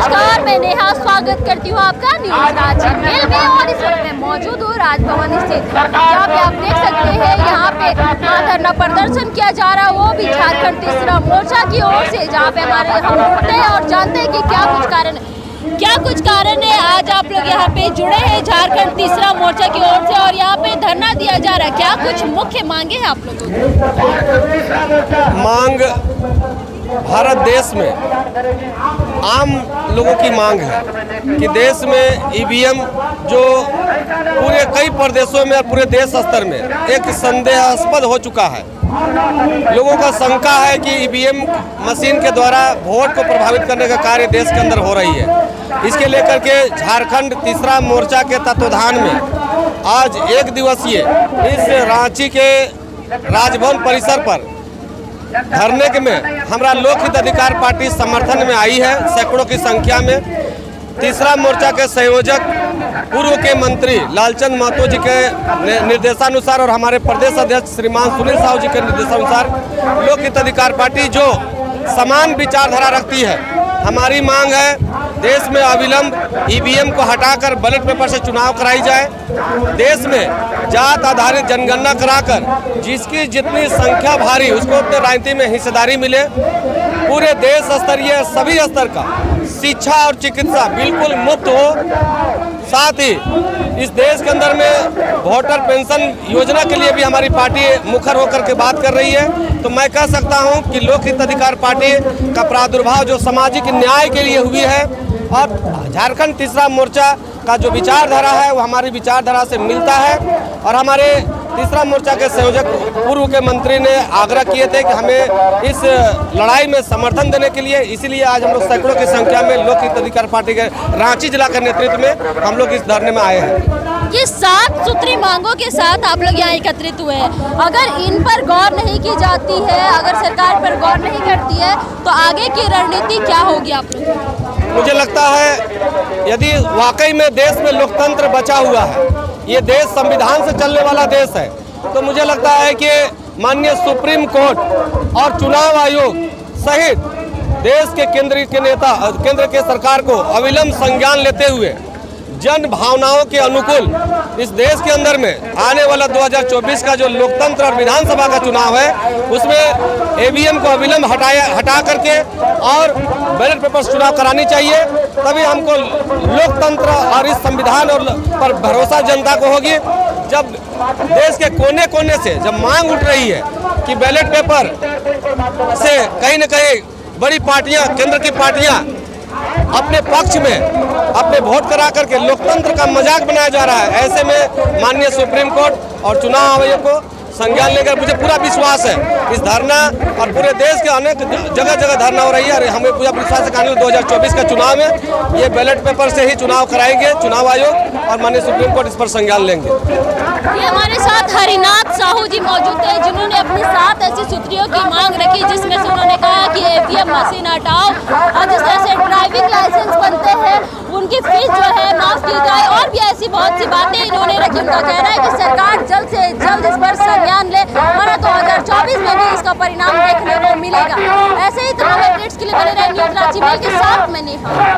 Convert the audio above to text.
नमस्कार, मैं नेहा स्वागत करती हूँ आपका न्यूज रांची मेल में। और इस वक्त मैं मौजूद हूँ राजभवन स्थित, जहाँ पे आप देख सकते हैं यहाँ पे धरना प्रदर्शन किया जा रहा है, वो भी झारखंड तीसरा मोर्चा की ओर से, जहाँ पे हम उठते हैं और जानते हैं कि क्या कुछ कारण है। आज आप लोग यहाँ पे जुड़े हैं झारखंड तीसरा मोर्चा की ओर से और यहाँ पे धरना दिया जा रहा है। क्या कुछ मुख्य मांगे हैं आप लोगों की? मांग भारत देश में आम लोगों की मांग है कि देश में ईवीएम जो पूरे कई प्रदेशों में और पूरे देश स्तर में एक संदेहास्पद हो चुका है। लोगों का शंका है कि ईवीएम मशीन के द्वारा वोट को प्रभावित करने का कार्य देश के अंदर हो रही है। इसके लेकर के झारखंड तीसरा मोर्चा के तत्वाधान में आज एक दिवसीय इस रांची के राजभवन परिसर पर धरने के में हमारा लोक हित अधिकार पार्टी समर्थन में आई है। सैकड़ों की संख्या में तीसरा मोर्चा के संयोजक पूर्व के मंत्री लालचंद महतो जी के निर्देशानुसार और हमारे प्रदेश अध्यक्ष श्रीमान सुनील साहू जी के निर्देशानुसार लोक हित अधिकार पार्टी जो समान विचारधारा रखती है, हमारी मांग है देश में अविलंब ईवीएम को हटाकर बैलेट पेपर से चुनाव कराई जाए। देश में जात आधारित जनगणना कराकर जिसकी जितनी संख्या भारी उसको उतने राजनीति में हिस्सेदारी मिले। पूरे देश स्तरीय सभी स्तर का शिक्षा और चिकित्सा बिल्कुल मुफ्त हो। साथ ही इस देश के अंदर में वोटर पेंशन योजना के लिए भी हमारी पार्टी मुखर होकर के बात कर रही है। तो मैं कह सकता हूं कि लोक हित अधिकार पार्टी का प्रादुर्भाव जो सामाजिक न्याय के लिए हुई है और झारखंड तीसरा मोर्चा का जो विचारधारा है वो हमारी विचारधारा से मिलता है। और हमारे तीसरा मोर्चा के संयोजक पूर्व के मंत्री ने आग्रह किए थे कि हमें इस लड़ाई में समर्थन देने के लिए, इसीलिए आज हम लोग सैकड़ों की संख्या में लोक हित अधिकार पार्टी के रांची जिला के नेतृत्व में हम लोग इस धरने में आए हैं। ये 7 सूत्री मांगों के साथ आप लोग यहाँ एकत्रित हुए हैं। अगर इन पर गौर नहीं की जाती है, अगर सरकार पर गौर नहीं करती है, तो आगे की रणनीति क्या होगी आप लोग? मुझे लगता है यदि वाकई में देश में लोकतंत्र बचा हुआ है, ये देश संविधान से चलने वाला देश है, तो मुझे लगता है कि माननीय सुप्रीम कोर्ट और चुनाव आयोग सहित देश के केंद्र के सरकार को अविलंब संज्ञान लेते हुए जन भावनाओं के अनुकूल इस देश के अंदर में आने वाला 2024 का जो लोकतंत्र और विधानसभा का चुनाव है उसमें ईवीएम को अविलंब हटा करके और बैलेट पेपर से चुनाव करानी चाहिए। तभी हमको लोकतंत्र और इस संविधान और पर भरोसा जनता को होगी। जब देश के कोने कोने से जब मांग उठ रही है कि बैलेट पेपर से कहीं न कहीं बड़ी पार्टियां, केंद्र की पार्टियां अपने पक्ष में अपने वोट करा करके लोकतंत्र का मजाक बनाया जा रहा है, ऐसे में माननीय सुप्रीम कोर्ट और चुनाव आयोग को संज्ञान लेकर मुझे पूरा विश्वास है इस धरना और पूरे देश के अनेक जगह धरना हो रही है और हमें पूरा विश्वास है कि 2024 का चुनाव में ये बैलेट पेपर से ही चुनाव कराएंगे चुनाव आयोग और माननीय सुप्रीम कोर्ट इस पर संज्ञान लेंगे। ये हमारे साथ हरिनाथ साहू जी मौजूद थे, जिन्होंने अपनी 7 ऐसी सूत्रियों की मांग रखी, जिसमें से उन्होंने कहा कि ईवीएम मशीन हटाओ और जिस तरह से ड्राइविंग लाइसेंस बनते हैं उनकी फीस जो है माफ की जाए और भी ऐसी बहुत सी बातें इन्होंने रखी। उनका कहना है कि सरकार जल्द से जल्द इस पर संज्ञान ले, वरना 2024 में भी इसका परिणाम देखने को मिलेगा। ऐसे ही तमाम अपडेट्स के लिए बने रहे न्यूज रांची मेल के साथ। मैं नेहा।